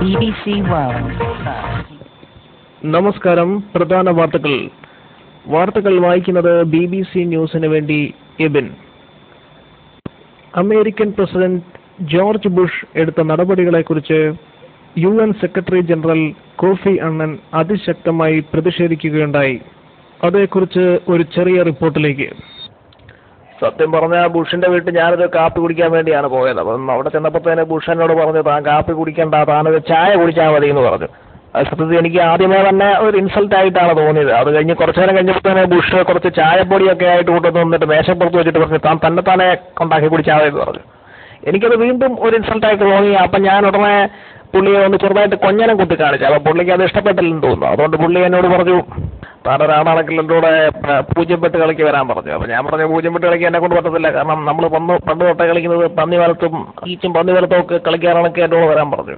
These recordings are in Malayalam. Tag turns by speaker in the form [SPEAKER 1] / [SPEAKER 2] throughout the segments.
[SPEAKER 1] BBC World.
[SPEAKER 2] നമസ്കാരം. പ്രധാന വാർത്തകൾ വായിക്കുന്നത് BBC ന്യൂസിന് വേണ്ടി Ebin. American president George Bush എടുത്ത നടപടികളെക്കുറിച്ച് UN സെക്രട്ടറി ജനറൽ കോഫി അണ്ണൻ അതിശക്തമായി പ്രതിഷേധിക്കുകയുണ്ടായി. അതേക്കുറിച്ച് ഒരു ചെറിയ റിപ്പോർട്ടിലേക്ക്. സത്യം പറഞ്ഞാൽ ബുഷിന്റെ വീട്ടിൽ ഞാനൊരു കാപ്പി കുടിക്കാൻ വേണ്ടിയാണ് പോയത്. അപ്പം അവിടെ ചെന്നപ്പോൾ തന്നെ ബുഷ് എന്നോട് പറഞ്ഞു, താൻ കാപ്പി കുടിക്കണ്ട, താനൊരു ചായ കുടിച്ചാൽ മതി എന്ന് പറഞ്ഞു. അത് സത്യത്തിൽ എനിക്ക് ആദ്യമേ തന്നെ ഒരു ഇൻസൾട്ട് ആയിട്ടാണ് തോന്നിയത്. അത് കഴിഞ്ഞ് കുറച്ചു നേരം കഴിഞ്ഞപ്പോൾ തന്നെ ബുഷ് കുറച്ച് ചായപ്പൊടിയൊക്കെ ആയിട്ട് കൊണ്ടുവന്ന് വന്നിട്ട് മേശപ്പുറത്ത് വെച്ചിട്ട് പറഞ്ഞു, താൻ തന്നെ ഉണ്ടാക്കി കുടിച്ചാൽ മതി എന്ന് പറഞ്ഞു. എനിക്കത് വീണ്ടും ഒരു ഇൻസൾട്ടായിട്ട് തോന്നി. അപ്പം ഞാൻ ഉടനെ പുള്ളിയെ ഒന്ന് ചെറുതായിട്ട് കൊഞ്ഞനം കുത്തി കാണിച്ചു. അപ്പം പുള്ളിക്ക് അത് ഇഷ്ടപ്പെട്ടില്ലെന്ന് തോന്നുന്നു. അതുകൊണ്ട് പുള്ളി എന്നോട് പറഞ്ഞു, താനൊരാളാണെങ്കിൽ എൻ്റെ കൂടെ പൂജ്യപ്പെട്ട് കളിക്ക് വരാൻ പറഞ്ഞു. അപ്പം ഞാൻ പറഞ്ഞു, പൂജ്യപ്പെട്ട് കളിക്ക് എന്നെ കൊണ്ട് പറ്റത്തില്ല, കാരണം നമ്മൾ പണ്ട് തൊട്ടേ കളിക്കുന്നത് പന്നിവലത്തും പന്നിവലത്തും ഒക്കെ കളിക്കാനാണെങ്കിൽ എൻ്റെ കൂടെ വരാൻ പറഞ്ഞു.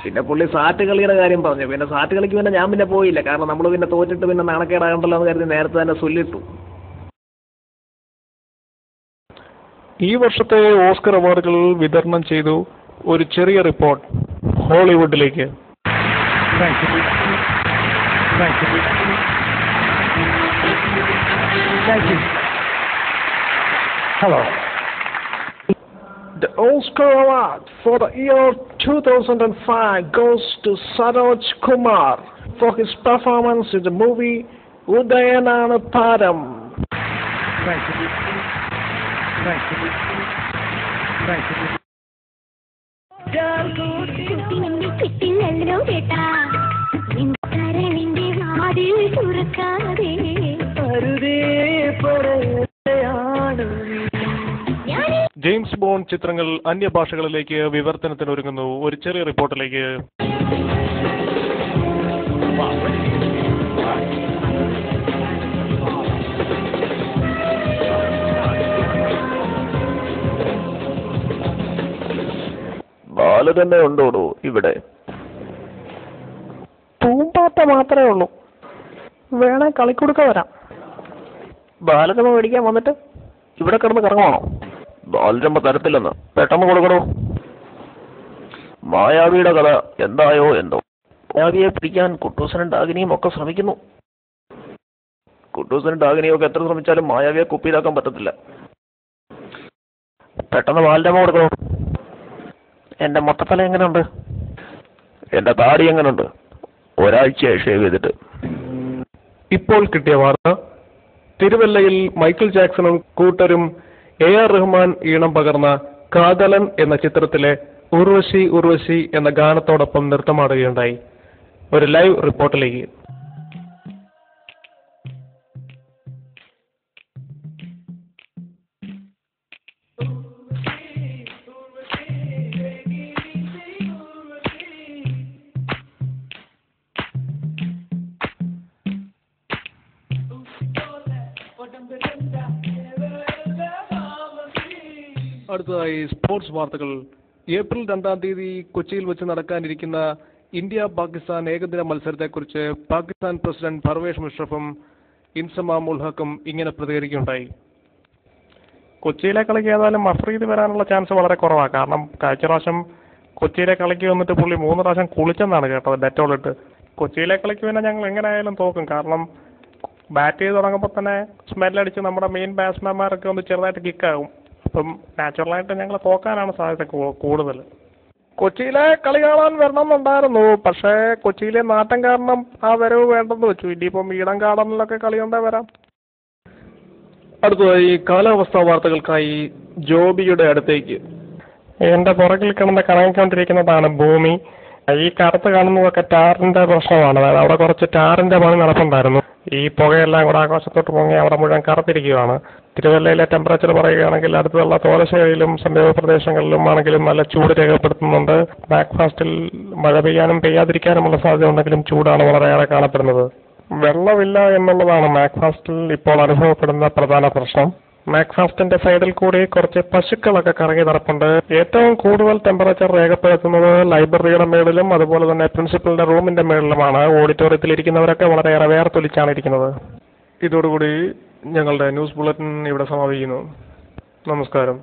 [SPEAKER 2] പിന്നെ പുള്ളി സാറ്റ് കളിയുടെ കാര്യം പറഞ്ഞു. പിന്നെ സാറ്റ് കളിക്ക് പിന്നെ ഞാൻ പിന്നെ പോയില്ല, കാരണം നമ്മൾ പിന്നെ തോറ്റിട്ട് പിന്നെ നാണക്കേടാകണ്ടല്ലോ എന്ന് കരുതി നേരത്തെ തന്നെ ചൊല്ലിട്ടു. ഈ വർഷത്തെ ഓസ്കർ അവാർഡുകൾ വിതരണം ചെയ്തു. ഒരു ചെറിയ report ഹോളിവുഡിലേക്ക്.
[SPEAKER 3] Hello. The Oscar Award for the year 2005 goes to Saroj Kumar for his performance in the movie Udayanana Param. Thank you.
[SPEAKER 2] James bond ചിത്രങ്ങൾ അന്യഭാഷകളിലേക്ക് വിവർത്തനത്തിനൊരുങ്ങുന്നു. ഒരു ചെറിയ റിപ്പോർട്ടിലേക്ക്. ബാല തന്നെ ഉണ്ടോടൂ ഇവിടെ?
[SPEAKER 3] പൂമ്പാറ്റ മാത്രമേ ഉള്ളൂ. വേണേ കളിക്കൊടുക്ക വരാം.
[SPEAKER 2] ബാലരമ മേടിക്കാൻ വന്നിട്ട് ഇവിടെ കിടന്ന് കറങ്ങുവാണോ? ബാലരമ തരത്തില്ലെന്ന് പെട്ടെന്ന് കൊടുക്കണോ? മായാവിയുടെ കഥ എന്തായോ എന്തോ. മായാവിയെ പിടിക്കാൻ കുട്ടൂസനും ഡാഗിനിയും ഒക്കെ ശ്രമിക്കുന്നു. കുട്ടൂസനും ഡാഗിനിയും ഒക്കെ എത്ര ശ്രമിച്ചാലും മായാവിയെ കുപ്പിയിലാക്കാൻ പറ്റത്തില്ല. പെട്ടെന്ന് ബാലരമ കൊടുക്കണോ? എൻ്റെ മൊട്ടത്തല എങ്ങനെയുണ്ട്? എൻ്റെ താടി എങ്ങനെയുണ്ട്? ഒരാഴ്ചയായി ഷേവ് ചെയ്തിട്ട്. ഇപ്പോൾ കിട്ടിയ വാർത്ത. തിരുവല്ലയിൽ മൈക്കിൾ ജാക്സണും കൂട്ടരും AR റഹ്മാൻ ഈണം പകർന്ന കാതലൻ എന്ന ചിത്രത്തിലെ ഉർവശി എന്ന ഗാനത്തോടൊപ്പം നൃത്തമാടുകയുണ്ടായി. ഒരു ലൈവ് റിപ്പോർട്ടിലേക്ക്. അടുത്തതായി സ്പോർട്സ് വാർത്തകൾ. ഏപ്രിൽ 2-ാം തീയതി കൊച്ചിയിൽ വെച്ച് നടക്കാനിരിക്കുന്ന ഇന്ത്യ പാകിസ്ഥാൻ ഏകദിന മത്സരത്തെക്കുറിച്ച് പാകിസ്ഥാൻ പ്രസിഡന്റ് പർവേഷ് മുഷറഫും ഇൻസമാം ഉൽ ഹക്കും ഇങ്ങനെ പ്രതികരിക്കുകയുണ്ടായി. കൊച്ചിയിലെ കളിക്ക് ഏതായാലും അഫ്രീദ് വരാനുള്ള ചാൻസ് വളരെ കുറവാണ്. കാരണം കഴിഞ്ഞ പ്രാവശ്യം കൊച്ചിയിലെ കളിക്ക് വന്നിട്ട് പുള്ളി 3 പ്രാവശ്യം കുളിച്ചെന്നാണ് കേട്ടത്, ഡെറ്റോളിട്ട്. കൊച്ചിയിലെ കളിക്ക് പിന്നെ ഞങ്ങൾ എങ്ങനെയായാലും തോക്കും. കാരണം ബാറ്റ് ചെയ്ത് തുടങ്ങുമ്പോൾ തന്നെ സ്മെല്ലടിച്ച് നമ്മുടെ മെയിൻ ബാറ്റ്സ്മാൻമാരൊക്കെ ഒന്ന് ചെറുതായിട്ട് കിക്കാകും. അപ്പം നാച്ചുറലായിട്ട് ഞങ്ങൾ തോക്കാനാണ് സാധ്യത കൂടുതൽ. കൊച്ചിയിലെ കളി കാണാൻ വരണമെന്നുണ്ടായിരുന്നു, പക്ഷേ കൊച്ചിയിലെ നാട്ടം കാരണം ആ വരവ് വേണ്ടെന്ന് വെച്ചു. ഇനിയിപ്പം ഈടം ഗാർഡനിലൊക്കെ കളിയുണ്ടേ വരാം. അടുത്തതായി കാലാവസ്ഥാ വാർത്തകൾക്കായി ജോബിയുടെ അടുത്തേക്ക്. എൻ്റെ പുറകിൽ കിടന്ന് കറങ്ങിക്കൊണ്ടിരിക്കുന്നതാണ് ഭൂമി. ഈ കറുത്ത് കാണുന്നതൊക്കെ ടാറിന്റെ പ്രശ്നമാണ്. അതായത് അവിടെ കുറച്ച് ടാറിന്റെ പണി നടപ്പുണ്ടായിരുന്നു. ഈ പുകയെല്ലാം കൂടെ ആകാശത്തോട്ട് പൊങ്ങി അവിടെ മുഴുവൻ കറുത്തിരിക്കുകയാണ്. തിരുവല്ലയിലെ ടെമ്പറേച്ചർ പറയുകയാണെങ്കിൽ അടുത്തുള്ള തോലശ്ശേരിയിലും സമീപ പ്രദേശങ്ങളിലും ആണെങ്കിലും നല്ല ചൂട് രേഖപ്പെടുത്തുന്നുണ്ട്. ബ്രേക്ക്ഫാസ്റ്റിൽ മഴ പെയ്യാനും പെയ്യാതിരിക്കാനുമുള്ള സാധ്യത ഉണ്ടെങ്കിലും ചൂടാണ് വളരെയേറെ കാണപ്പെടുന്നത്. വെള്ളമില്ല എന്നുള്ളതാണ് മാക്ഫാസ്റ്റിൽ ഇപ്പോൾ അനുഭവപ്പെടുന്ന പ്രധാന പ്രശ്നം. മാക്ഫാസ്റ്റിന്റെ സൈഡിൽ കൂടി കുറച്ച് പശുക്കളൊക്കെ കറങ്ങി നടപ്പുണ്ട്. ഏറ്റവും കൂടുതൽ ടെമ്പറേച്ചർ രേഖപ്പെടുത്തുന്നത് ലൈബ്രറിയുടെ മേളിലും അതുപോലെ തന്നെ പ്രിൻസിപ്പലിന്റെ റൂമിന്റെ മേളിലുമാണ്. ഓഡിറ്റോറിയത്തിൽ ഇരിക്കുന്നവരൊക്കെ വളരെയേറെ വേർത്തൊലിച്ചാണ് ഇരിക്കുന്നത്. ഇതോടുകൂടി ഞങ്ങളുടെ ന്യൂസ് ബുള്ളറ്റിൻ ഇവിടെ സമാപിക്കുന്നു. നമസ്കാരം.